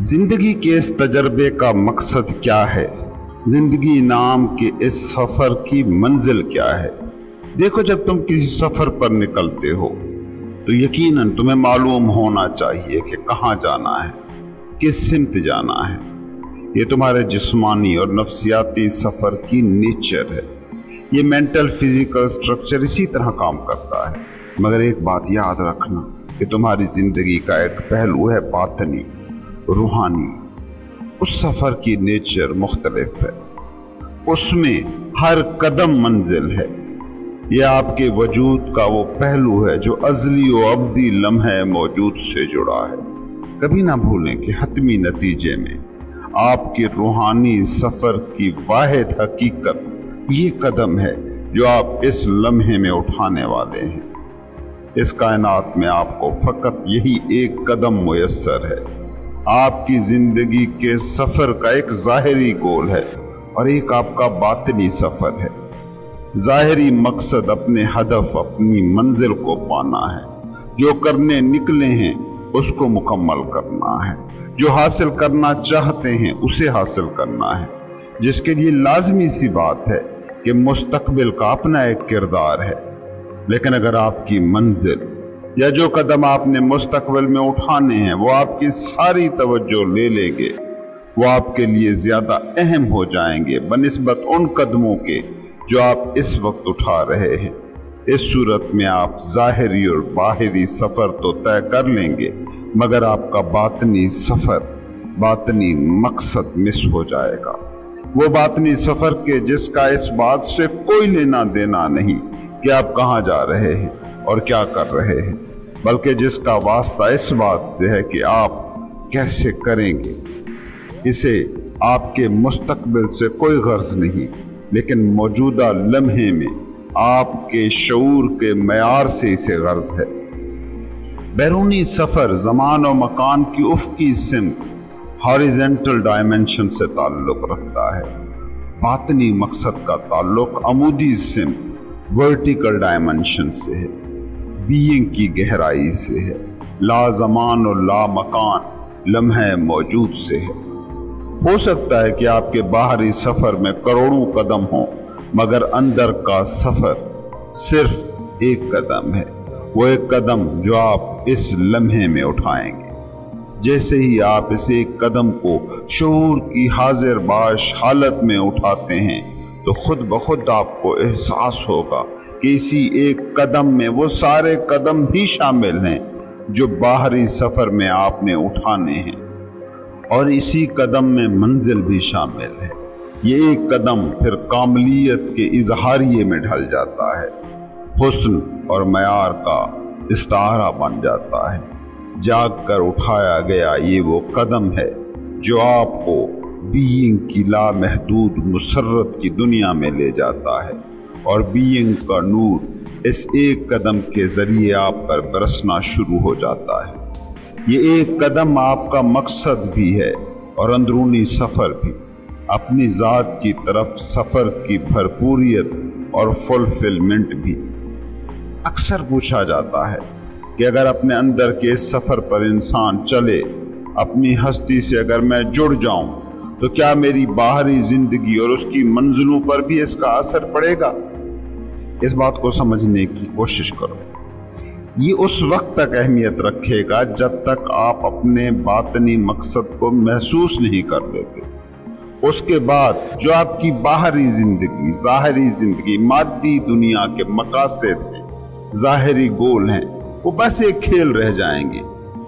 زندگی کے اس تجربے کا مقصد کیا ہے؟ زندگی نام کے اس سفر کی منزل کیا ہے؟ دیکھو، جب تم کسی سفر پر نکلتے ہو تو یقیناً تمہیں معلوم ہونا چاہیے کہ کہاں جانا ہے، کس سمت جانا ہے۔ یہ تمہارے جسمانی اور نفسیاتی سفر کی نیچر ہے۔ یہ مینٹل فزیکل سٹرکچر اسی طرح کام کرتا ہے۔ مگر ایک بات یاد رکھنا کہ تمہاری زندگی کا ایک پہلو ہے باطنی، روحانی۔ اس سفر کی نیچر مختلف ہے، اس میں ہر قدم منزل ہے۔ یہ آپ کے وجود کا وہ پہلو ہے جو ازلی و ابدی لمحے موجود سے جڑا ہے۔ کبھی نہ بھولیں کہ حتمی نتیجے میں آپ کے روحانی سفر کی واحد حقیقت یہ قدم ہے جو آپ اس لمحے میں اٹھانے والے ہیں۔ اس کائنات میں آپ کو فقط یہی ایک قدم میسر ہے۔ آپ کی زندگی کے سفر کا ایک ظاہری گول ہے اور ایک آپ کا باطنی سفر ہے۔ ظاہری مقصد اپنے ہدف، اپنی منزل کو پانا ہے۔ جو کرنے نکلے ہیں اس کو مکمل کرنا ہے۔ جو حاصل کرنا چاہتے ہیں اسے حاصل کرنا ہے، جس کے لیے لازمی سی بات ہے کہ مستقبل کا اپنا ایک کردار ہے۔ لیکن اگر آپ کی منزل یا جو قدم آپ نے مستقبل میں اٹھانے ہیں وہ آپ کی ساری توجہ لے لیں گے، وہ آپ کے لیے زیادہ اہم ہو جائیں گے بنسبت ان قدموں کے جو آپ اس وقت اٹھا رہے ہیں۔ اس صورت میں آپ ظاہری اور باہری سفر تو طے کر لیں گے، مگر آپ کا باطنی سفر، باطنی مقصد مس ہو جائے گا۔ وہ باطنی سفر کے جس کا اس بات سے کوئی لینا دینا نہیں کہ آپ کہاں جا رہے ہیں اور کیا کر رہے ہیں، بلکہ جس کا واسطہ اس بات سے ہے کہ آپ کیسے کریں گے۔ اسے آپ کے مستقبل سے کوئی غرض نہیں، لیکن موجودہ لمحے میں آپ کے شعور کے معیار سے اسے غرض ہے۔ بیرونی سفر زمان و مکان کی افقی سمت، ہاریزنٹل ڈائمنشن سے تعلق رکھتا ہے۔ باطنی مقصد کا تعلق عمودی سمت، ورٹیکل ڈائمنشن سے ہے، بینگ کی گہرائی سے ہے، لا زمان و لا مکان، لمحے موجود سے ہے۔ ہو سکتا ہے کہ آپ کے باہری سفر میں کروڑوں قدم ہوں، مگر اندر کا سفر صرف ایک قدم ہے، وہ ایک قدم جو آپ اس لمحے میں اٹھائیں گے۔ جیسے ہی آپ اس ایک قدم کو شعور کی حاضر باش حالت میں اٹھاتے ہیں تو خود بخود آپ کو احساس ہوگا کہ اسی ایک قدم میں وہ سارے قدم بھی شامل ہیں جو باہری سفر میں آپ نے اٹھانے ہیں، اور اسی قدم میں منزل بھی شامل ہے۔ یہ ایک قدم پھر کاملیت کے اظہاریے میں ڈھل جاتا ہے، حسن اور معیار کا استعارہ بن جاتا ہے۔ جاگ کر اٹھایا گیا یہ وہ قدم ہے جو آپ کو بینگ کی لامحدود مسرت کی دنیا میں لے جاتا ہے، اور بینگ کا نور اس ایک قدم کے ذریعے آپ پر برسنا شروع ہو جاتا ہے۔ یہ ایک قدم آپ کا مقصد بھی ہے اور اندرونی سفر بھی، اپنی ذات کی طرف سفر کی بھرپوریت اور فلفلمنٹ بھی۔ اکثر پوچھا جاتا ہے کہ اگر اپنے اندر کے اس سفر پر انسان چلے، اپنی ہستی سے اگر میں جڑ جاؤں تو کیا میری باہری زندگی اور اس کی منزلوں پر بھی اس کا اثر پڑے گا؟ اس بات کو سمجھنے کی کوشش کرو۔ یہ اس وقت تک اہمیت رکھے گا جب تک آپ اپنے باطنی مقصد کو محسوس نہیں کر لیتے۔ اس کے بعد جو آپ کی باہری زندگی، ظاہری زندگی، مادی دنیا کے مقاصد ہیں، ظاہری گول ہیں، وہ بس ایک کھیل رہ جائیں گے۔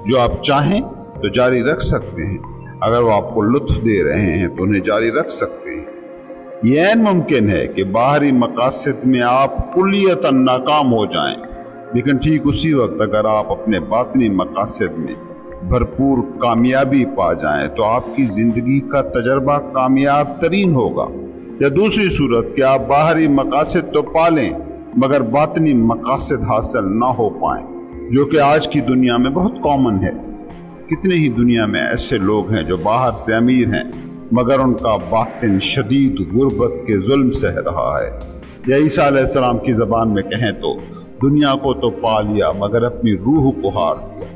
جو آپ چاہیں تو جاری رکھ سکتے ہیں، اگر وہ آپ کو لطف دے رہے ہیں تو انہیں جاری رکھ سکتے ہیں۔ یہ عین ممکن ہے کہ باہری مقاصد میں آپ کلیتاً ناکام ہو جائیں، لیکن ٹھیک اسی وقت اگر آپ اپنے باطنی مقاصد میں بھرپور کامیابی پا جائیں تو آپ کی زندگی کا تجربہ کامیاب ترین ہوگا۔ یا دوسری صورت کہ آپ باہری مقاصد تو پالیں مگر باطنی مقاصد حاصل نہ ہو پائیں، جو کہ آج کی دنیا میں بہت کامن ہے۔ کتنے ہی دنیا میں ایسے لوگ ہیں جو باہر سے امیر ہیں مگر ان کا باطن شدید غربت کے ظلم سہ رہا ہے۔ یا عیسیٰ علیہ السلام کی زبان میں کہیں تو دنیا کو تو پا لیا مگر اپنی روح کو ہار دیا۔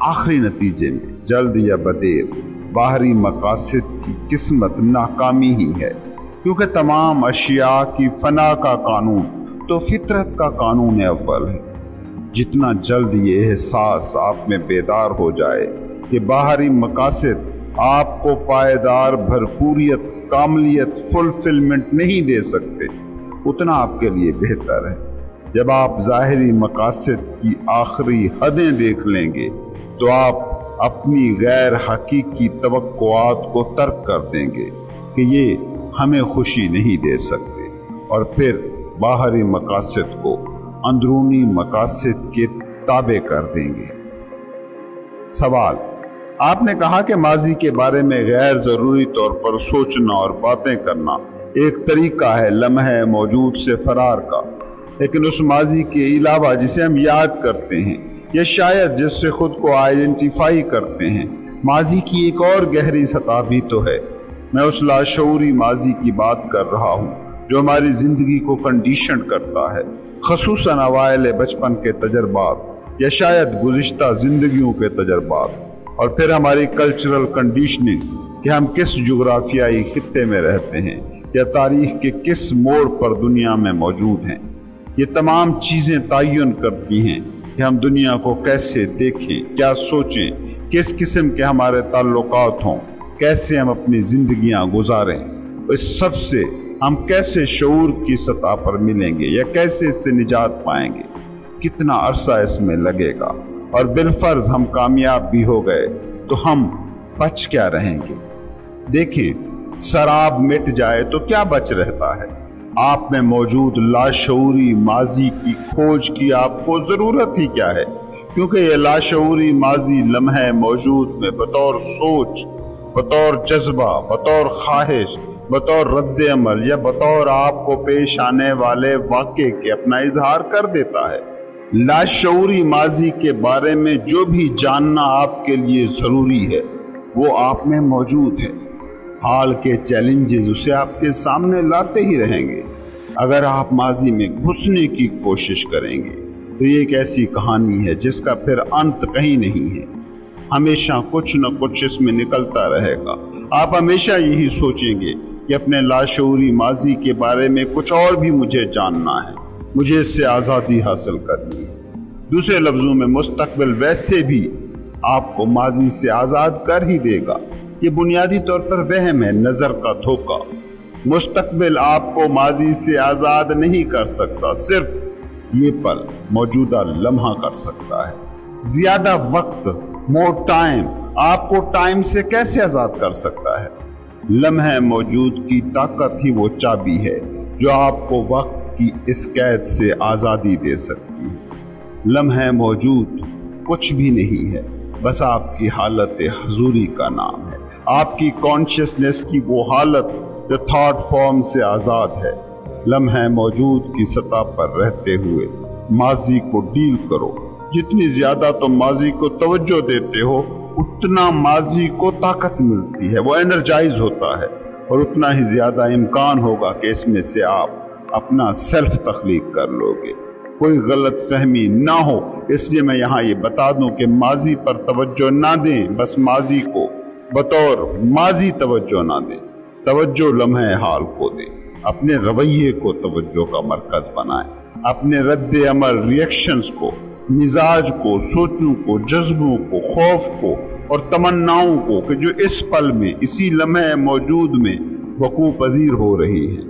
आखिरी नतीजे में जल्द या बदेर बाहरी मकासद की किस्मत नाकामी ही है, क्योंकि तमाम अशिया की फना का कानून तो फितरत का कानून अव्वल है। जितना जल्द ये एहसास आप में बेदार हो जाए कि बाहरी मकासद आपको पायदार भरपूरियत, कामलियत, फुलफिलमेंट नहीं दे सकते, उतना आपके लिए बेहतर है। जब आप ज़ाहिरी मकासद की आखिरी हदें देख लेंगे तो आप अपनी गैर हकीकी तवक्कुआत को तर्क कर देंगे कि ये हमें खुशी नहीं दे सकते, और फिर बाहरी मकासद को अंदरूनी मकासद के ताबे कर देंगे। सवाल: आपने कहा कि माजी के बारे में गैर जरूरी तौर पर सोचना और बातें करना एक तरीका है लम्हे मौजूद से फरार का, लेकिन उस माजी के अलावा जिसे हम याद करते हैं या शायद जिससे खुद को आइडेंटिफाई करते हैं, माजी की एक और गहरी सतह भी तो है। मैं उस लाशऊरी माजी की बात कर रहा हूँ जो हमारी जिंदगी को कंडीशन करता है, खसूसन अवाइल बचपन के तजर्बात या शायद गुज़िश्ता जिंदगियों के तजर्बात, और फिर हमारी कल्चरल कंडीशनिंग कि हम किस जुग्राफियाई खित्ते में रहते हैं या तारीख के किस मोड़ पर दुनिया में मौजूद हैं। ये तमाम चीज़ें तयन करती हैं कि हम दुनिया को कैसे देखें, क्या सोचें, किस किस्म के हमारे ताल्लुकात हों, कैसे हम अपनी जिंदगियां गुजारें। इस सब से हम कैसे शऊर की सतह पर मिलेंगे या कैसे इससे निजात पाएंगे, कितना अरसा इसमें लगेगा, और बिलफर्ज हम कामयाब भी हो गए तो हम बच क्या रहेंगे। देखिए, शराब मिट जाए तो क्या बच रहता है। आप में मौजूद लाशऊरी माजी की खोज की आपको जरूरत ही क्या है, क्योंकि ये लाशऊरी माजी लम्हे मौजूद में बतौर सोच, बतौर जज्बा, बतौर ख्वाहिश, बतौर रद्द अमल या बतौर आपको पेश आने वाले वाक़े के अपना इजहार कर देता है। लाशऊरी माजी के बारे में जो भी जानना आपके लिए जरूरी है वो आप में मौजूद है। हाल के चैलेंजेस उसे आपके सामने लाते ही रहेंगे। अगर आप माजी में घुसने की कोशिश करेंगे तो ये एक ऐसी कहानी है जिसका फिर अंत कहीं नहीं है। हमेशा कुछ न कुछ इसमें निकलता रहेगा। आप हमेशा यही सोचेंगे कि अपने लाशऊरी माजी के बारे में कुछ और भी मुझे जानना है, मुझे इससे आज़ादी हासिल करनी है। दूसरे लफ्जों में मुस्तकबिल वैसे भी आपको माजी से आज़ाद कर ही देगा। ये बुनियादी तौर पर वहम है, नजर का धोखा। मुस्तकबिल आपको माजी से आज़ाद नहीं कर सकता, सिर्फ ये पल, मौजूदा लम्हा कर सकता है। ज्यादा वक्त, मोर टाइम, आपको टाइम से कैसे आज़ाद कर सकता है। लम्हे मौजूद की ताकत ही वो चाबी है जो आपको वक्त की इस कैद से आज़ादी दे सकती है। लम्हे मौजूद कुछ भी नहीं है, बस आपकी हालत हुजूरी का नाम है। आपकी कॉन्शियसनेस की वो हालत जो थॉट फॉर्म से आज़ाद है। लम्हे मौजूद की सतह पर रहते हुए माजी को डील करो। जितनी ज्यादा तुम माजी को तवज्जो देते हो उतना माजी को ताकत मिलती है, वो एनर्जाइज होता है, और उतना ही ज्यादा इम्कान होगा कि इसमें से आप अपना सेल्फ तख्लीक कर लोगे। कोई गलत फहमी ना हो इसलिए मैं यहाँ ये बता दूं कि माजी पर तवज्जो ना दें, बस माजी को बतौर माजी तवज्जो ना दें। तवज्जो लम्हे हाल को दें। अपने रवैये को तवज्जो का मरकज बनाएं। अपने रद्द अमल, रिएक्शंस को, मिजाज को, सोचों को, जज्बों को, खौफ को और तमन्नाओं को कि जो इस पल में, इसी लम्हे मौजूद में वकू पजीर हो रही है।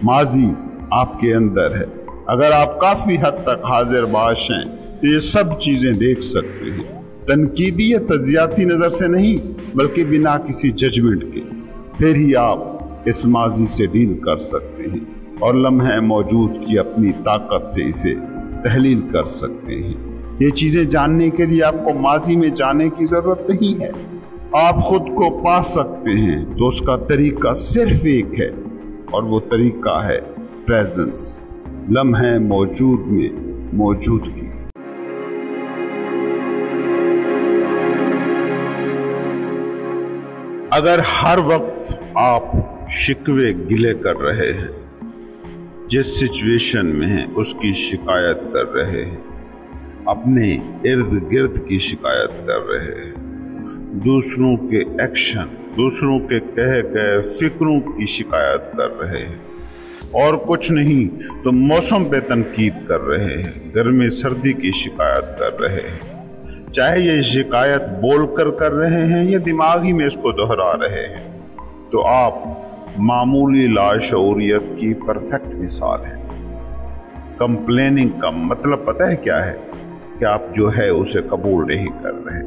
माजी आपके अंदर है। अगर आप काफी हद तक हाजिर बाश हैं तो ये सब चीजें देख सकते हैं, तनकीदी या तज्जियाती नजर से नहीं बल्कि बिना किसी जजमेंट के। फिर ही आप इस माजी से डील कर सकते हैं और लम्हे मौजूद की अपनी ताकत से इसे तहलील कर सकते हैं। ये चीजें जानने के लिए आपको माजी में जाने की जरूरत नहीं है। आप खुद को पा सकते हैं तो उसका तरीका सिर्फ एक है, और वो तरीका है प्रेजेंस, लम्हे मौजूद में मौजूदगी। अगर हर वक्त आप शिकवे गिले कर रहे हैं, जिस सिचुएशन में हैं उसकी शिकायत कर रहे हैं, اپنے ارد گرد کی شکایت کر رہے ہیں، دوسروں کے ایکشن، دوسروں کے کہے گئے فکروں کی شکایت کر رہے ہیں، اور کچھ نہیں تو موسم پہ تنقید کر رہے ہیں، گرمی سردی کی شکایت کر رہے ہیں، چاہے یہ شکایت بول کر رہے ہیں یا دماغی میں اس کو دہرا رہے ہیں، تو آپ معمولی لاشعوریت کی پرفیکٹ مثال ہیں۔ کمپلیننگ کا مطلب پتہ ہے کیا ہے؟ کہ آپ جو ہے اسے قبول نہیں کر رہے،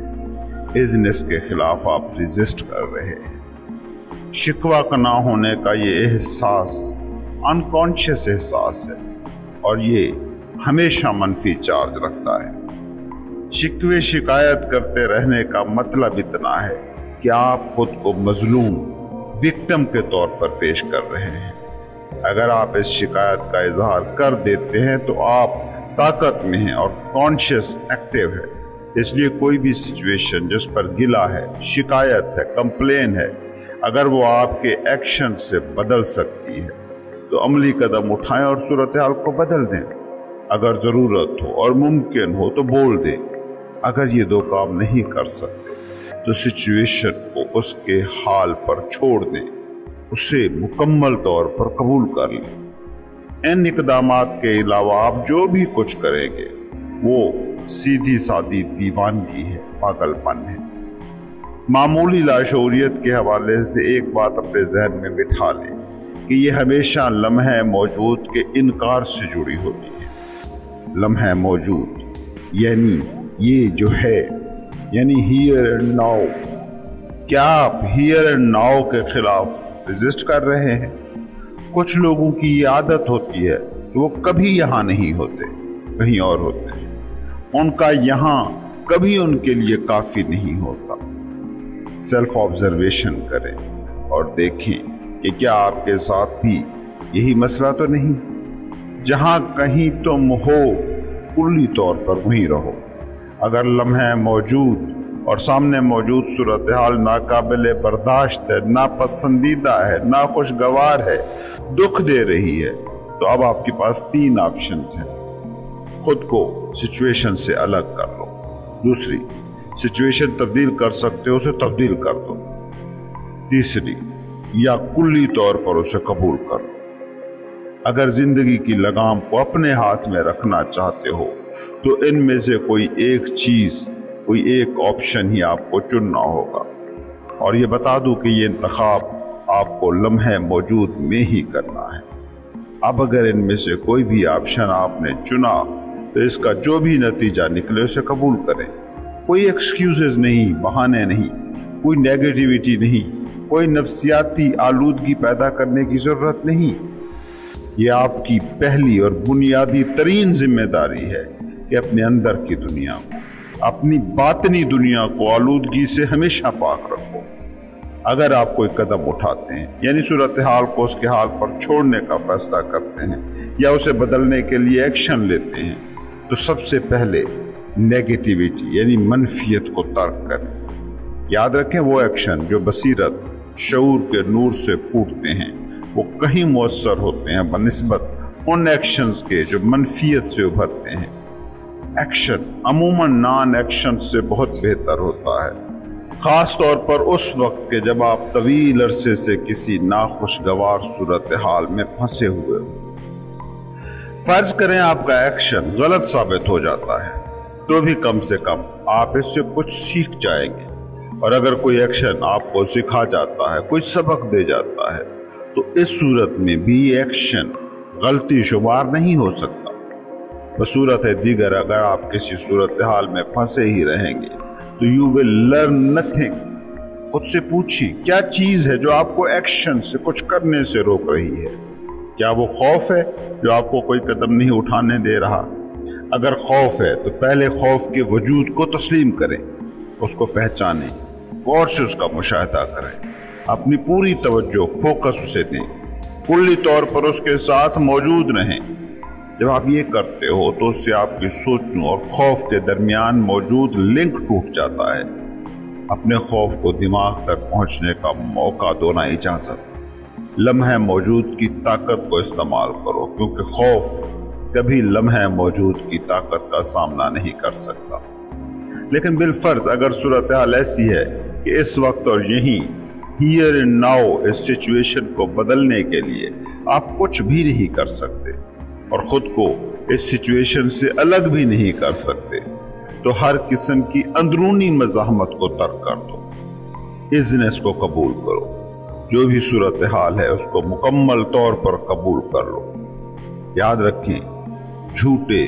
بزنس کے خلاف آپ ریزسٹ کر رہے ہیں۔ شکوہ کا نہ ہونے کا یہ احساس انکانشیس احساس ہے، اور یہ ہمیشہ منفی چارج رکھتا ہے۔ شکوے شکایت کرتے رہنے کا مطلب اتنا ہے کہ آپ خود کو مظلوم، وکٹم کے طور پر پیش کر رہے ہیں۔ اگر آپ اس شکایت کا اظہار کر دیتے ہیں تو آپ طاقت میں ہیں اور کانشیس ایکٹیو ہے، اس لیے کوئی بھی سچویشن جس پر گلہ ہے، شکایت ہے، کمپلین ہے، اگر وہ آپ کے ایکشن سے بدل سکتی ہے تو عملی قدم اٹھائیں اور صورتحال کو بدل دیں۔ اگر ضرورت ہو اور ممکن ہو تو بول دیں۔ اگر یہ دو کام نہیں کر سکتے تو سچویشن کو اس کے حال پر چھوڑ دیں، اسے مکمل طور پر قبول کر لیں۔ ان اقدامات کے علاوہ آپ جو بھی کچھ کریں گے وہ سیدھی سادی دیوانگی ہے، پاگل پن ہے۔ معمولی لاشعوریت کے حوالے سے ایک بات اپنے ذہن میں بٹھا لیں کہ یہ ہمیشہ لمحہ موجود کے انکار سے جڑی ہوتی ہے۔ لمحہ موجود یعنی یہ جو ہے، یعنی ہیئر اینڈ ناؤ۔ کیا آپ ہیئر اینڈ ناؤ کے خلاف ریزسٹ کر رہے ہیں؟ کچھ لوگوں کی یہ عادت ہوتی ہے کہ وہ کبھی یہاں نہیں ہوتے، کہیں اور ہوتے ہیں۔ ان کا یہاں کبھی ان کے لیے کافی نہیں ہوتا۔ سیلف آبزرویشن کریں اور دیکھیں کہ کیا آپ کے ساتھ بھی یہی مسئلہ تو نہیں؟ جہاں کہیں تم ہو کلی طور پر وہیں رہو۔ اگر لمحہ موجود اور سامنے موجود صورتحال ناقابل برداشت ہے، ناپسندیدہ ہے، ناخوشگوار ہے، دکھ دے رہی ہے، تو اب آپ کے پاس 3 آپشنز ہیں۔ خود کو سچویشن سے الگ کر لو۔ دوسری، سچویشن تبدیل کر سکتے ہو اسے تبدیل کر دو۔ تیسری، یا کلی طور پر اسے قبول کر لو۔ اگر زندگی کی لگام کو اپنے ہاتھ میں رکھنا چاہتے ہو تو ان میں سے کوئی ایک چیز، کوئی ایک آپشن ہی آپ کو چننا ہوگا، اور یہ بتا دوں کہ یہ انتخاب آپ کو لمحہ موجود میں ہی کرنا ہے۔ اب اگر ان میں سے کوئی بھی آپشن آپ نے چنا تو اس کا جو بھی نتیجہ نکلے اسے قبول کریں۔ کوئی ایکسکیوزز نہیں، بہانے نہیں، کوئی نیگیٹیوٹی نہیں، کوئی نفسیاتی آلودگی پیدا کرنے کی ضرورت نہیں۔ یہ آپ کی پہلی اور بنیادی ترین ذمہ داری ہے کہ اپنے اندر کی دنیا کو، اپنی باطنی دنیا کو آلودگی سے ہمیشہ پاک رکھو۔ اگر آپ کوئی قدم اٹھاتے ہیں، یعنی صورتحال کو اس کے حال پر چھوڑنے کا فیصلہ کرتے ہیں یا اسے بدلنے کے لیے ایکشن لیتے ہیں، تو سب سے پہلے نیگیٹیوٹی یعنی منفیت کو ترک کریں۔ یاد رکھیں وہ ایکشن جو بصیرت، شعور کے نور سے پھوٹتے ہیں وہ کہیں مؤثر ہوتے ہیں بنسبت ان ایکشنز کے جو منفیت سے ابھرتے ہیں۔ ایکشن عموماً نان ایکشن سے بہت بہتر ہوتا ہے، خاص طور پر اس وقت کے جب آپ طویل عرصے سے کسی ناخوشگوار صورتحال میں پھنسے ہوئے ہوں۔ فرض کریں آپ کا ایکشن غلط ثابت ہو جاتا ہے تو بھی کم سے کم آپ اس سے کچھ سیکھ جائیں گے، اور اگر کوئی ایکشن آپ کو سکھا جاتا ہے، کوئی سبق دے جاتا ہے، تو اس صورت میں بھی ایکشن غلطی شمار نہیں ہو سکتا۔ بصورت دیگر اگر آپ کسی صورتحال میں پھنسے ہی رہیں گے تو you will learn nothing۔ خود سے پوچھیے کیا چیز ہے جو آپ کو ایکشن سے کچھ کرنے سے روک رہی ہے؟ کیا وہ خوف ہے جو آپ کو کوئی قدم نہیں اٹھانے دے رہا؟ اگر خوف ہے تو پہلے خوف کے وجود کو تسلیم کریں، اس کو پہچانیں، غور سے اس کا مشاہدہ کریں، اپنی پوری توجہ فوکس اسے دیں، کلی طور پر اس کے ساتھ موجود رہیں۔ جب آپ یہ کرتے ہو تو اس سے آپ کی سوچوں اور خوف کے درمیان موجود لنک ٹوٹ جاتا ہے۔ اپنے خوف کو دماغ تک پہنچنے کا موقع دو، نہ اجازت۔ لمحہ موجود کی طاقت کو استعمال کرو، کیونکہ خوف کبھی لمحہ موجود کی طاقت کا سامنا نہیں کر سکتا۔ لیکن بالفرض اگر صورتحال ایسی ہے کہ اس وقت اور یہیں ہیئر اینڈ ناؤ اس سچویشن کو بدلنے کے لیے آپ کچھ بھی نہیں کر سکتے اور خود کو اس سچویشن سے الگ بھی نہیں کر سکتے، تو ہر قسم کی اندرونی مزاحمت کو ترک کر دو، اذنس کو قبول کرو، جو بھی صورتحال ہے اس کو مکمل طور پر قبول کر لو۔ یاد رکھیں، جھوٹے،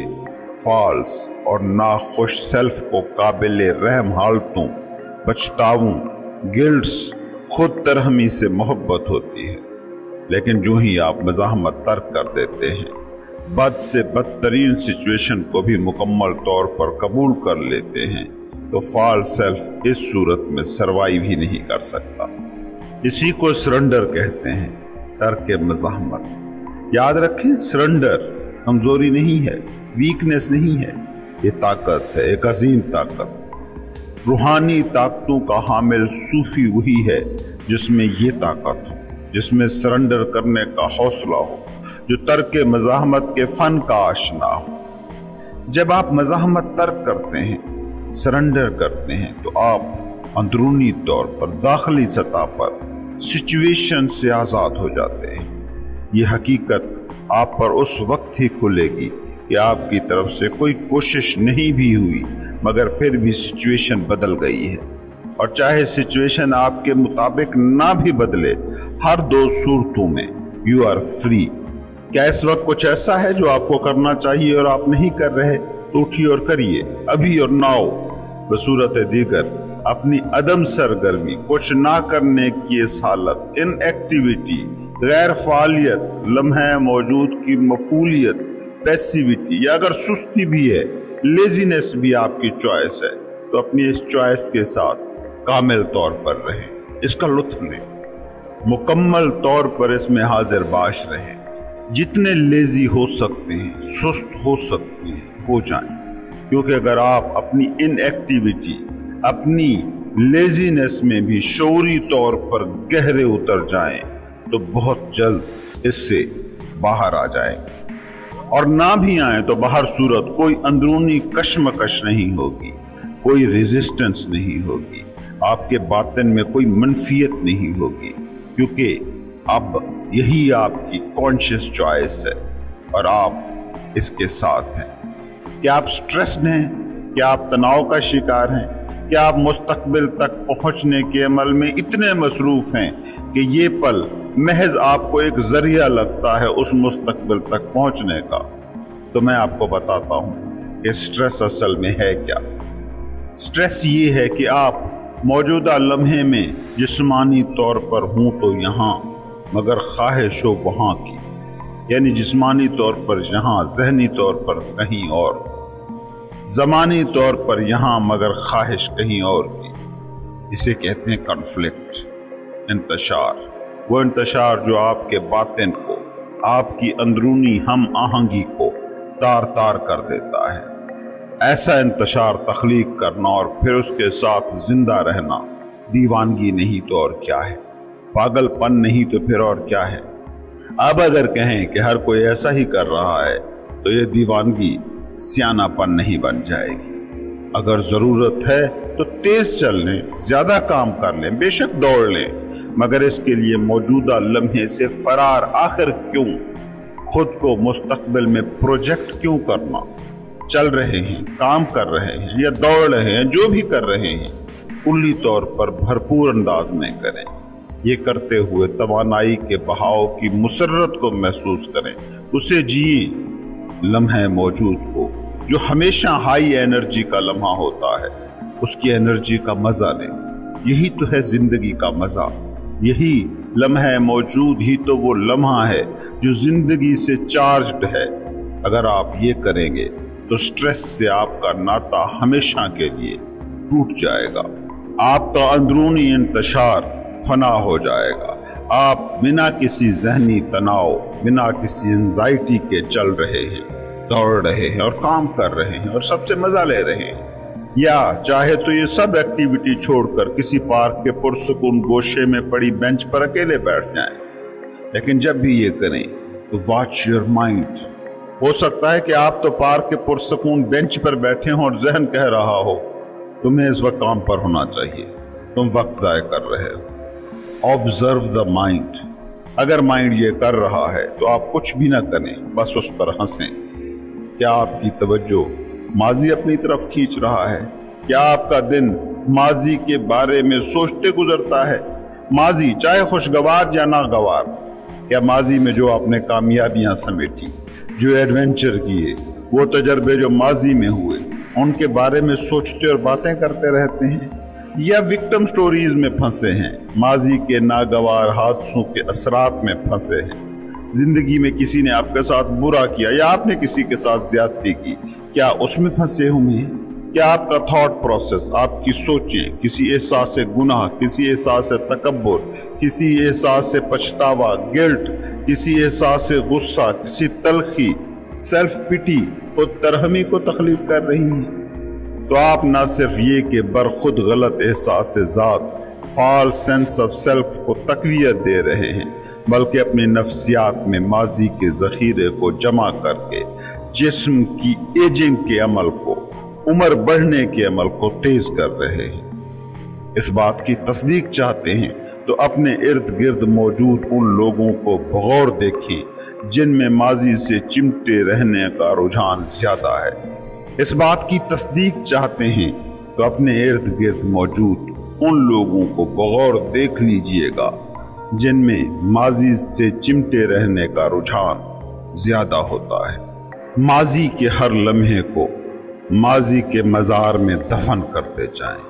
فالس اور ناخوش سیلف کو قابل رحم حالتوں، پچھتاووں، گلٹس، خود ترہمی سے محبت ہوتی ہے، لیکن جو ہی آپ مزاحمت ترک کر دیتے ہیں، بد سے بدترین سچویشن کو بھی مکمل طور پر قبول کر لیتے ہیں، تو فالس سیلف اس صورت میں سروائیو ہی نہیں کر سکتا۔ اسی کو سرنڈر کہتے ہیں، ترک مزاحمت۔ یاد رکھیں، سرنڈر کمزوری نہیں ہے، ویکنس نہیں ہے، یہ طاقت ہے، ایک عظیم طاقت۔ روحانی طاقتوں کا حامل صوفی وہی ہے جس میں یہ طاقت ہو، جس میں سرنڈر کرنے کا حوصلہ ہو، جو ترک مزاحمت کے فن کا آشنا ہو۔ جب آپ مزاحمت ترک کرتے ہیں، سرنڈر کرتے ہیں، تو آپ اندرونی طور پر، داخلی سطح پر سچویشن سے آزاد ہو جاتے ہیں۔ یہ حقیقت آپ پر اس وقت ہی کھلے گی کہ آپ کی طرف سے کوئی کوشش نہیں بھی ہوئی، مگر پھر بھی سچویشن بدل گئی ہے، اور چاہے سچویشن آپ کے مطابق نہ بھی بدلے، ہر دو صورتوں میں یو آر فری۔ کیا اس وقت کچھ ایسا ہے جو آپ کو کرنا چاہیے اور آپ نہیں کر رہے؟ تو اٹھیے اور کریے، ابھی اور ناؤ۔ بصورت دیگر اپنی عدم سرگرمی، کچھ نہ کرنے کی اس حالت، ان ایکٹیویٹی، غیر فعالیت، لمحہ موجود کی مفعولیت، پیسیویٹی، یا اگر سستی بھی ہے، لیزینس بھی آپ کی چوائس ہے، تو اپنی اس چوائس کے ساتھ کامل طور پر رہیں، اس کا لطف لیں، مکمل طور پر اس میں حاضر باش رہیں۔ جتنے لیزی ہو سکتے ہیں، سست ہو سکتے ہیں، ہو جائیں، کیونکہ اگر آپ اپنی ان ایکٹیویٹی، اپنی لیزینس میں بھی شعوری طور پر گہرے اتر جائیں، تو بہت جلد اس سے باہر آ جائیں گے، اور نہ بھی آئیں تو باہر صورت کوئی اندرونی کشمکش نہیں ہوگی، کوئی ریزسٹنس نہیں ہوگی، آپ کے باطن میں کوئی منفیت نہیں ہوگی، کیونکہ اب یہی آپ کی کانشیس چوائس ہے اور آپ اس کے ساتھ ہیں۔ کیا آپ سٹریسڈ ہیں؟ کیا آپ تناؤ کا شکار ہیں؟ کیا آپ مستقبل تک پہنچنے کے عمل میں اتنے مصروف ہیں کہ یہ پل محض آپ کو ایک ذریعہ لگتا ہے اس مستقبل تک پہنچنے کا؟ تو میں آپ کو بتاتا ہوں کہ سٹریس اصل میں ہے کیا۔ سٹریس یہ ہے کہ آپ موجودہ لمحے میں جسمانی طور پر ہوں تو یہاں، مگر خواہش ہو وہاں کی، یعنی جسمانی طور پر یہاں، ذہنی طور پر کہیں اور، زمانی طور پر یہاں مگر خواہش کہیں اور کی۔ اسے کہتے ہیں کنفلکٹ، انتشار، وہ انتشار جو آپ کے باطن کو، آپ کی اندرونی ہم آہنگی کو تار تار کر دیتا ہے۔ ایسا انتشار تخلیق کرنا اور پھر اس کے ساتھ زندہ رہنا دیوانگی نہیں تو اور کیا ہے، پاگل پن نہیں تو پھر اور کیا ہے۔ اب اگر کہیں کہ ہر کوئی ایسا ہی کر رہا ہے تو یہ دیوانگی سیانہ پن نہیں بن جائے گی۔ اگر ضرورت ہے تو تیز چل لیں، زیادہ کام کر لیں، بے شک دوڑ لیں، مگر اس کے لیے موجودہ لمحے سے فرار آخر کیوں؟ خود کو مستقبل میں پروجیکٹ کیوں کرنا؟ چل رہے ہیں، کام کر رہے ہیں یا دوڑ رہے ہیں، جو بھی کر رہے ہیں، کلی طور پر بھرپور انداز میں کریں۔ یہ کرتے ہوئے توانائی کے بہاؤ کی مسرت کو محسوس کریں، اسے جئیں، لمحہ موجود کو جو ہمیشہ ہائی انرجی کا لمحہ ہوتا ہے، اس کی انرجی کا مزہ لیں۔ یہی تو ہے زندگی کا مزہ، یہی لمحہ موجود ہی تو وہ لمحہ ہے جو زندگی سے چارجڈ ہے۔ اگر آپ یہ کریں گے تو سٹریس سے آپ کا ناطہ ہمیشہ کے لیے ٹوٹ جائے گا، آپ کا اندرونی انتشار فنا ہو جائے گا، آپ بنا کسی ذہنی تناؤ، بنا کسی انزائٹی کے چل رہے ہیں، دوڑ رہے ہیں اور کام کر رہے ہیں اور سب سے مزہ لے رہے ہیں۔ یا چاہے تو یہ سب ایکٹیویٹی چھوڑ کر کسی پارک کے پرسکون گوشے میں پڑی بینچ پر اکیلے بیٹھ جائیں، لیکن جب بھی یہ کریں تو واچ یور مائنڈ، हो सकता है कि आप तो पार्क के पुरसकून बेंच पर बैठे हो और जहन कह रहा हो तुम्हें इस वक्त काम पर होना चाहिए, तुम वक्त ज़ाय कर रहे हो। Observe the mind. अगर माइंड ये कर रहा है तो आप कुछ भी ना करें, बस उस पर हंसें। क्या आपकी तवज्जो माजी अपनी तरफ खींच रहा है? क्या आपका दिन माजी के बारे में सोचते गुजरता है? माजी चाहे खुशगवार या नागवार, क्या माजी में जो आपने कामयाबियां समेटी, जो एडवेंचर किए, वो तजर्बे जो माजी में हुए, उनके बारे में सोचते और बातें करते रहते हैं, या विक्टिम स्टोरीज में फंसे हैं, माजी के नागवार हादसों के असरात में फंसे हैं? जिंदगी में किसी ने आपके साथ बुरा किया या आपने किसी के साथ ज्यादती की, क्या उसमें फंसे हुए हैं? क्या आपका थॉट प्रोसेस, आपकी सोचें किसी एहसास से गुनाह, किसी एहसास से तकब्बुर, किसी एहसास से पछतावा, गिल्ट, किसी एहसास से गुस्सा, किसी तलखी, सेल्फ पिटी, खुद तरहमी को तख्लीक कर रही है? तो आप ना सिर्फ ये कि बरखुद गलत एहसास से ज़ात, फॉल्स सेंस ऑफ सेल्फ को तक़वियत दे रहे हैं, बल्कि अपनी नफ्सियात में माजी के ज़ख़ीरे को जमा करके जिस्म की एजिंग के अमल को, उम्र बढ़ने के अमल को तेज कर रहे हैं। इस बात की तस्दीक चाहते हैं तो अपने इर्द गिर्द मौजूद उन लोगों को बगौर देखें जिनमें माजी से चिमटे रहने का रुझान ज्यादा है। इस बात की तस्दीक चाहते हैं तो अपने इर्द गिर्द मौजूद उन लोगों को बगौर देख लीजिएगा जिनमें माजी से चिमटे रहने का रुझान ज्यादा होता है। माजी के हर लम्हे को माजी के मज़ार में दफन करते जाएं,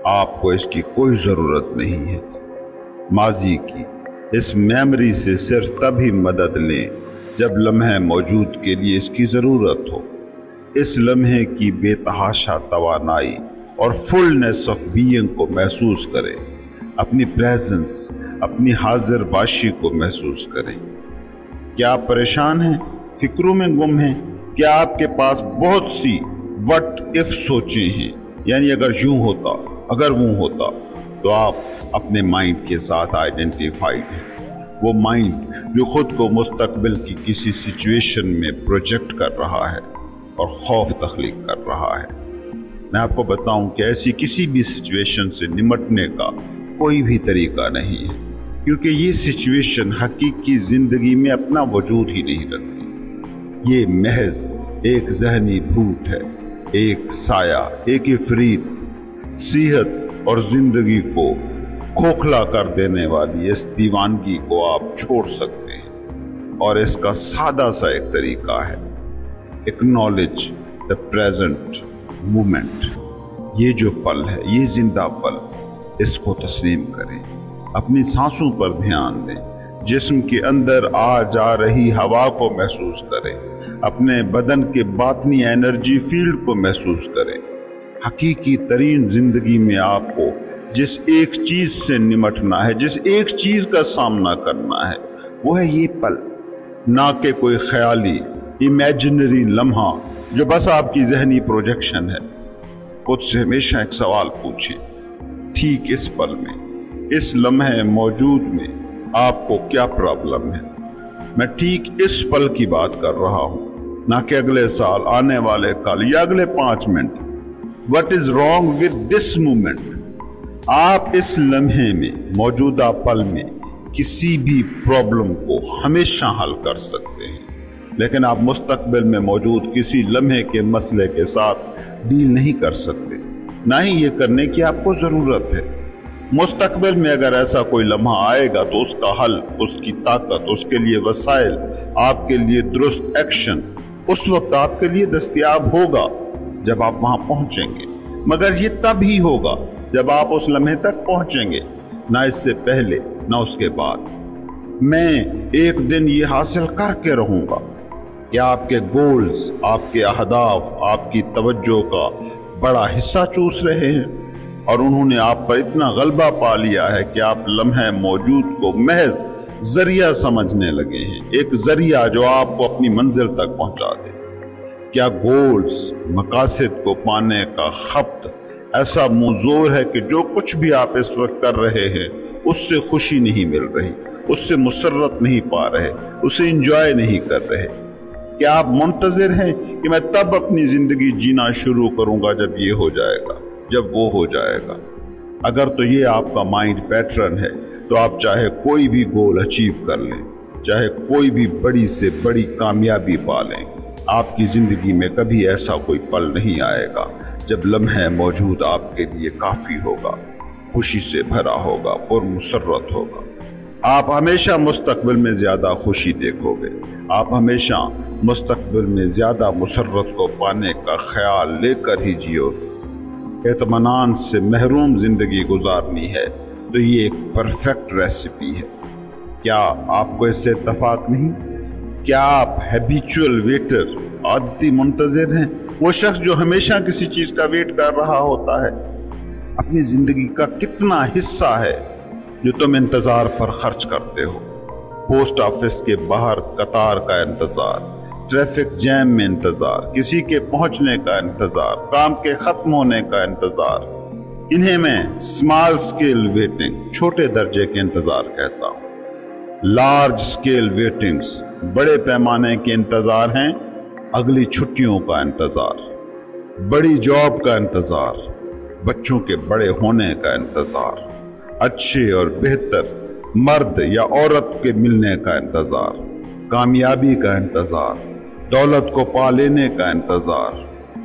आपको इसकी कोई ज़रूरत नहीं है। माजी की इस मेमोरी से सिर्फ तभी मदद लें जब लम्हे मौजूद के लिए इसकी ज़रूरत हो। इस लम्हे की बेतहाशा तवानाई और फुलनेस ऑफ बीइंग को महसूस करें, अपनी प्रेजेंस, अपनी हाजिर बाशी को महसूस करें। क्या आप परेशान हैं, फिक्रों में गुम हैं? क्या आपके पास बहुत सी व्हाट इफ सोचें हैं, यानी अगर यूं होता, अगर वो होता? तो आप अपने माइंड के साथ आइडेंटिफाइड हैं, वो माइंड जो खुद को मुस्तकबिल की किसी सिचुएशन में प्रोजेक्ट कर रहा है और खौफ तख्लीक कर रहा है। मैं आपको बताऊं कि ऐसी किसी भी सिचुएशन से निमटने का कोई भी तरीका नहीं है, क्योंकि ये सिचुएशन हकीकी जिंदगी में अपना वजूद ही नहीं रखती। ये महज एक जहनी भूत है, एक साया, एक इफरीत। सेहत और जिंदगी को खोखला कर देने वाली इस दीवानगी को आप छोड़ सकते हैं, और इसका सादा सा एक तरीका है, एक्नॉलेज द प्रेजेंट मोमेंट। ये जो पल है, ये जिंदा पल, इसको तस्लीम करें। अपनी सांसों पर ध्यान दें, जिस्म के अंदर आ जा रही हवा को महसूस करें, अपने बदन के बातनी एनर्जी फील्ड को महसूस करें। हकीकी तरीन जिंदगी में आपको जिस एक चीज से निमटना है, जिस एक चीज का सामना करना है, वो है ये पल, ना कि कोई ख्याली इमेजिनरी लम्हा जो बस आपकी जहनी प्रोजेक्शन है। खुद से हमेशा एक सवाल पूछें, ठीक इस पल में, इस लम्हे मौजूद में आपको क्या प्रॉब्लम है? मैं ठीक इस पल की बात कर रहा हूं, ना कि अगले साल, आने वाले कल या अगले 5 minute. What is wrong with this moment? आप इस लम्हे में, मौजूदा पल में किसी भी प्रॉब्लम को हमेशा हल कर सकते हैं, लेकिन आप मुस्तकबिल में मौजूद किसी लम्हे के मसले के साथ डील नहीं कर सकते, ना ही ये करने की आपको जरूरत है। मुस्तकबिल में अगर ऐसा कोई लम्हा आएगा तो उसका हल, उसकी ताकत, उसके लिए वसाइल, आपके लिए दुरुस्त एक्शन उस वक्त आपके लिए दस्तयाब होगा जब आप वहां पहुंचेंगे, मगर ये तब ही होगा जब आप उस लम्हे तक पहुंचेंगे, ना इससे पहले ना उसके बाद। मैं एक दिन ये हासिल करके रहूंगा कि आपके गोल्स, आपके अहदाफ आपकी तवज्जो का बड़ा हिस्सा चूस रहे हैं और उन्होंने आप पर इतना गलबा पा लिया है कि आप लम्हे मौजूद को महज जरिया समझने लगे हैं, एक जरिया जो आपको अपनी मंजिल तक पहुंचा दे। क्या गोल्स, मकासद को पाने का खप्त ऐसा मुज़ोर है कि जो कुछ भी आप इस वक्त कर रहे हैं उससे खुशी नहीं मिल रही, उससे मुसर्रत नहीं पा रहे, उसे इंजॉय नहीं कर रहे? क्या आप मुंतज़िर हैं कि मैं तब अपनी जिंदगी जीना शुरू करूंगा जब ये हो जाएगा, जब वो हो जाएगा? अगर तो ये आपका माइंड पैटर्न है तो आप चाहे कोई भी गोल अचीव कर लें, चाहे कोई भी बड़ी से बड़ी कामयाबी पा लें, आपकी जिंदगी में कभी ऐसा कोई पल नहीं आएगा जब लम्हा मौजूद आपके लिए काफी होगा, खुशी से भरा होगा और मुसर्रत होगा। आप हमेशा मुस्तकबिल में ज्यादा खुशी देखोगे, आप हमेशा मुस्तकबिल में ज्यादा मुसर्रत को पाने का ख्याल लेकर ही जियोगे। इत्मीनान से महरूम जिंदगी गुजारनी है तो ये एक परफेक्ट रेसिपी है। क्या आपको इससे इत्तफाक नहीं? क्या आप हैबिचुअल वेटर, आदती मुंतज़िर हैं, वो शख्स जो हमेशा किसी चीज का वेट कर रहा होता है? अपनी जिंदगी का कितना हिस्सा है जो तुम इंतजार पर खर्च करते हो? पोस्ट ऑफिस के बाहर कतार का इंतजार, ट्रैफिक जैम में इंतजार, किसी के पहुंचने का इंतजार, काम के खत्म होने का इंतजार, इन्हें मैं स्मॉल स्केल वेटिंग, छोटे दर्जे के इंतजार कहता हूं। लार्ज स्केल वेटिंग्स, बड़े पैमाने के इंतजार हैं, अगली छुट्टियों का इंतजार, बड़ी जॉब का इंतजार, बच्चों के बड़े होने का इंतजार, अच्छे और बेहतर मर्द या औरत के मिलने का इंतजार, कामयाबी का इंतजार, दौलत को पा लेने का इंतजार,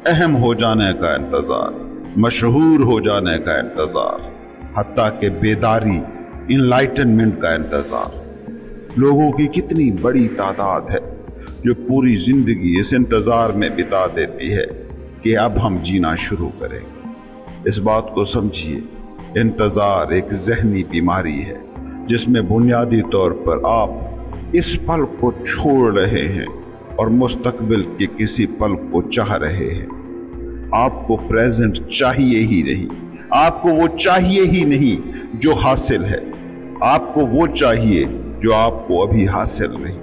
अहम हो जाने का इंतजार, मशहूर हो जाने का इंतजार, हत्ता के बेदारी, इनलाइटनमेंट का इंतजार। लोगों की कितनी बड़ी तादाद है जो पूरी जिंदगी इस इंतजार में बिता देती है कि अब हम जीना शुरू करेंगे। इस बात को समझिए, इंतजार एक ज़हनी बीमारी है जिसमें बुनियादी तौर पर आप इस पल को छोड़ रहे हैं और मुस्तकबिल के किसी पल को चाह रहे हैं। आपको प्रेजेंट चाहिए ही नहीं, आपको वो चाहिए ही नहीं जो हासिल है, आपको वो चाहिए जो आपको अभी हासिल नहीं।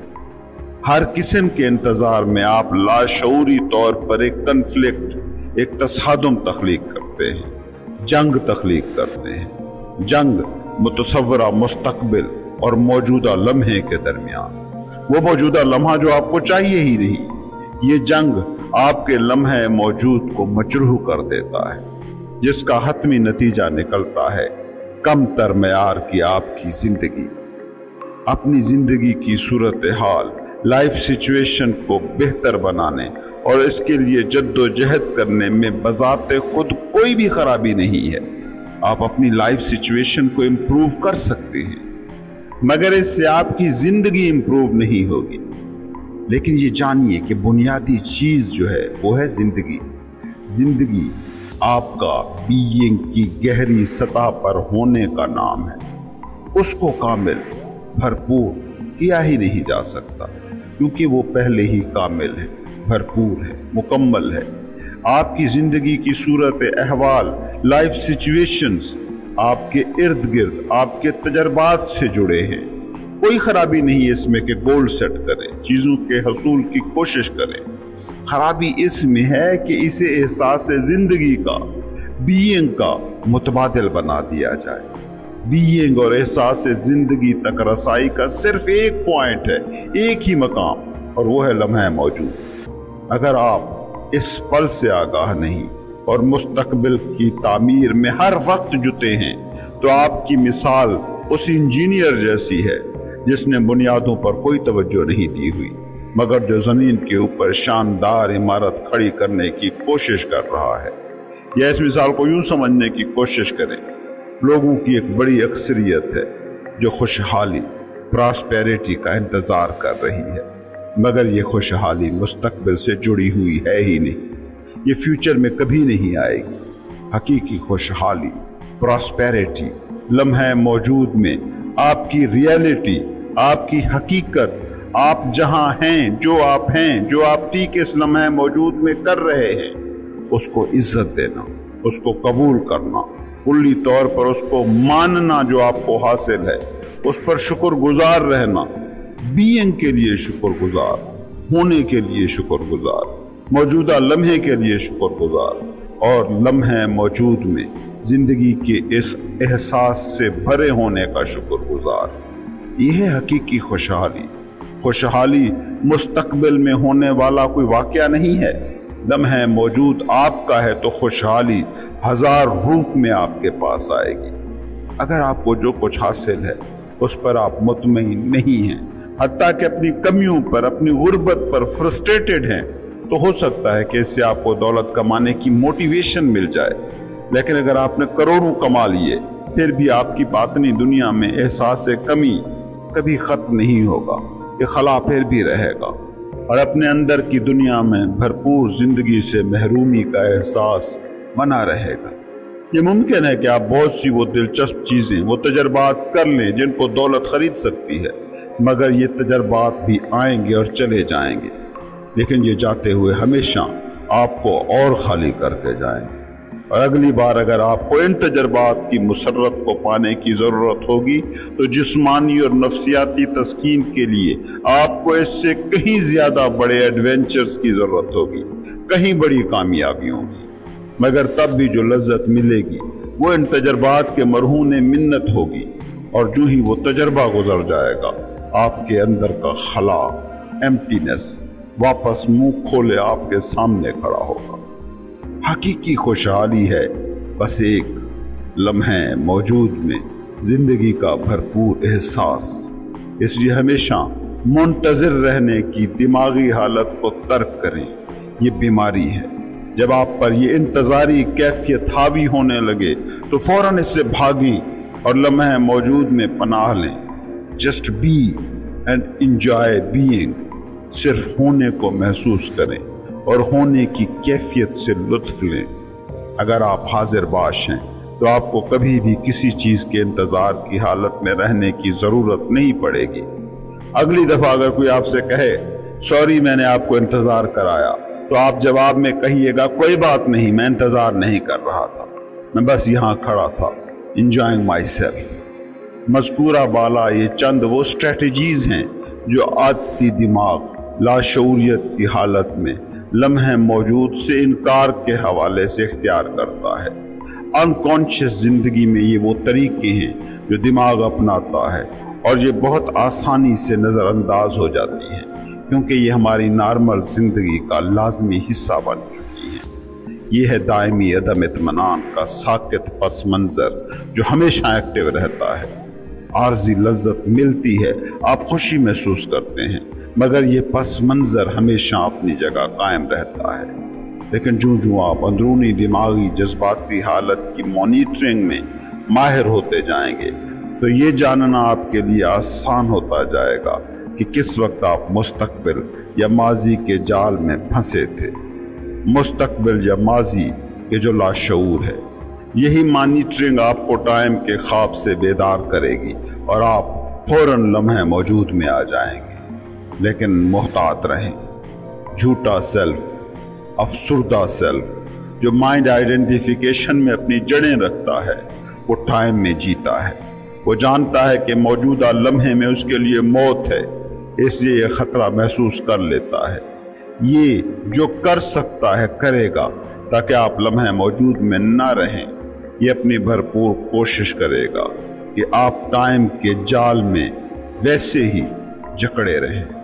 हर किस्म के इंतजार में आप लाशऊरी तौर पर एक कन्फ्लिक्ट, एक तसादुम तख्लीक करते हैं, जंग तख्लीक करते हैं। जंग मुतसव्वरा मुस्तकबिल और मौजूदा लम्हे के दरमियान, वो मौजूदा लम्हा जो आपको चाहिए ही नहीं। ये जंग आपके लम्हे मौजूद को मजरूह कर देता है, जिसका हतमी नतीजा निकलता है कम तर मेयार की आपकी जिंदगी। अपनी जिंदगी की सूरत हाल, लाइफ सिचुएशन को बेहतर बनाने और इसके लिए जद्दोजहद करने में बजाते खुद कोई भी खराबी नहीं है। आप अपनी लाइफ सिचुएशन को इम्प्रूव कर सकते हैं, मगर इससे आपकी जिंदगी इम्प्रूव नहीं होगी। लेकिन ये जानिए कि बुनियादी चीज जो है वो है जिंदगी। जिंदगी आपका बीइंग की गहरी सतह पर होने का नाम है। उसको कामिल, भरपूर किया ही नहीं जा सकता, क्योंकि वो पहले ही कामिल है, भरपूर है, मुकम्मल है। आपकी जिंदगी की सूरत अहवाल, लाइफ सिचुएशंस आपके इर्द गिर्द आपके तजर्बात से जुड़े हैं। कोई खराबी नहीं है इसमें कि गोल सेट करें, चीजों के हसूल की कोशिश करें। खराबी इसमें है कि इसे एहसास जिंदगी का, बीइंग का मुतबादिल बना दिया जाए। बीइंग और एहसास जिंदगी तक रसाई का सिर्फ एक पॉइंट है, एक ही मकाम, और वो है लम्हा मौजूद। अगर आप इस पल से आगाह नहीं और मुस्तकबिल की तामीर में हर वक्त जुटे हैं तो आपकी मिसाल उस इंजीनियर जैसी है जिसने बुनियादों पर कोई तवज्जो नहीं दी हुई, मगर जो जमीन के ऊपर शानदार इमारत खड़ी करने की कोशिश कर रहा है। या इस मिसाल को यूं समझने की कोशिश करें, लोगों की एक बड़ी अक्सरियत है जो खुशहाली, प्रॉस्पेरिटी का इंतजार कर रही है, मगर ये खुशहाली मुस्तकबिल से जुड़ी हुई है ही नहीं, ये फ्यूचर में कभी नहीं आएगी। हकीकी खुशहाली, प्रॉस्पेरिटी लम्हे मौजूद में आपकी रियलिटी, आपकी हकीकत, आप जहां हैं, जो आप ठीक इस लम्हे मौजूद में कर रहे हैं, उसको इज्जत देना, उसको कबूल करना, कुल्ली तौर पर उसको मानना जो आपको हासिल है, उस पर शुक्रगुजार रहना, बीइंग के लिए शुक्रगुजार, होने के लिए शुक्रगुजार, मौजूदा लम्हे के लिए शुक्रगुजार, और लम्हे मौजूद में जिंदगी के इस एहसास से भरे होने का शुक्रगुजार। यह है हकीकी खुशहाली। खुशहाली मुस्तकबिल में होने वाला कोई वाक़या नहीं है। लम्हे मौजूद आपका है तो खुशहाली हजार रूप में आपके पास आएगी। अगर आपको जो कुछ हासिल है उस पर आप मुतमईन नहीं हैं, हत्ता कि अपनी कमियों पर, अपनी गुर्बत पर फ्रस्ट्रेटेड हैं, तो हो सकता है कि इससे आपको दौलत कमाने की मोटिवेशन मिल जाए। लेकिन अगर आपने करोड़ों कमा लिए फिर भी आपकी बातनी दुनिया में एहसास कमी कभी खत्म नहीं होगा, ये खला फिर भी रहेगा और अपने अंदर की दुनिया में भरपूर जिंदगी से महरूमी का एहसास बना रहेगा। ये मुमकिन है कि आप बहुत सी वो दिलचस्प चीज़ें, वो तजर्बात कर लें जिनको दौलत खरीद सकती है, मगर ये तजर्बात भी आएंगे और चले जाएंगे, लेकिन ये जाते हुए हमेशा आपको और खाली करके जाएंगे। और अगली बार अगर आपको इन तजर्बात की मुसर्रत को पाने की ज़रूरत होगी तो जिस्मानी और नफ्सियाती तस्कीन के लिए आपको इससे कहीं ज़्यादा बड़े एडवेंचर्स की ज़रूरत होगी, कहीं बड़ी कामयाबियों की। मगर तब भी जो लज्जत मिलेगी वो इन तजर्बात के मरहून मिन्नत होगी, और जो ही वो तजर्बा गुजर जाएगा आपके अंदर का खला, एम्प्टीनेस वापस मुंह खोले आपके सामने खड़ा होगा। हकीकी खुशहाली है बस एक लम्हे मौजूद में जिंदगी का भरपूर एहसास। इसलिए हमेशा मुंतज़िर रहने की दिमागी हालत को तर्क करें, ये बीमारी है। जब आप पर ये इंतज़ारी कैफियत हावी होने लगे तो फौरन इससे भागें और लम्हे मौजूद में पनाह लें। Just be and enjoy being, सिर्फ होने को महसूस करें और होने की कैफियत से लुत्फ लें। अगर आप हाजिर बाश हैं तो आपको कभी भी किसी चीज़ के इंतज़ार की हालत में रहने की ज़रूरत नहीं पड़ेगी। अगली दफ़ा अगर कोई आपसे कहे सॉरी मैंने आपको इंतज़ार कराया, तो आप जवाब में कहिएगा कोई बात नहीं, मैं इंतज़ार नहीं कर रहा था, मैं बस यहाँ खड़ा था, इंजॉइंग माई सेल्फ। मज़कूरा बाला ये चंद वो स्ट्रेटजीज़ हैं जो आदती दिमाग लाशऊरियत की हालत में लम्हे मौजूद से इनकार के हवाले से इख्तियार करता है। अनकॉन्शियस जिंदगी में ये वो तरीके हैं जो दिमाग अपनाता है और ये बहुत आसानी से नज़रअंदाज हो जाती हैं क्योंकि ये हमारी नॉर्मल जिंदगी का लाजमी हिस्सा बन चुकी हैं। ये है दायमी अदम इत्मीनान का साकित पस मंज़र जो हमेशा एक्टिव रहता है। आर्जी लज्जत मिलती है, आप खुशी महसूस करते हैं, मगर ये पस मंज़र हमेशा अपनी जगह कायम रहता है। लेकिन जो आप अंदरूनी दिमागी जज्बाती हालत की मॉनिटरिंग में माहिर होते जाएंगे तो ये जानना आपके लिए आसान होता जाएगा कि किस वक्त आप मुस्तकबिल या माजी के जाल में फंसे थे। मुस्तकबिल या माजी के जो लाशऊर है, यही मॉनिटरिंग आपको टाइम के ख्वाब से बेदार करेगी और आप फौरन लम्हे मौजूद में आ जाएंगे। लेकिन मुहतात रहें, झूठा सेल्फ, अफसुर्दा सेल्फ जो माइंड आइडेंटिफिकेशन में अपनी जड़ें रखता है, वो टाइम में जीता है। वो जानता है कि मौजूदा लम्हे में उसके लिए मौत है, इसलिए ये खतरा महसूस कर लेता है। ये जो कर सकता है करेगा ताकि आप लम्हे मौजूद में ना रहें। ये अपनी भरपूर कोशिश करेगा कि आप टाइम के जाल में वैसे ही जकड़े रहें।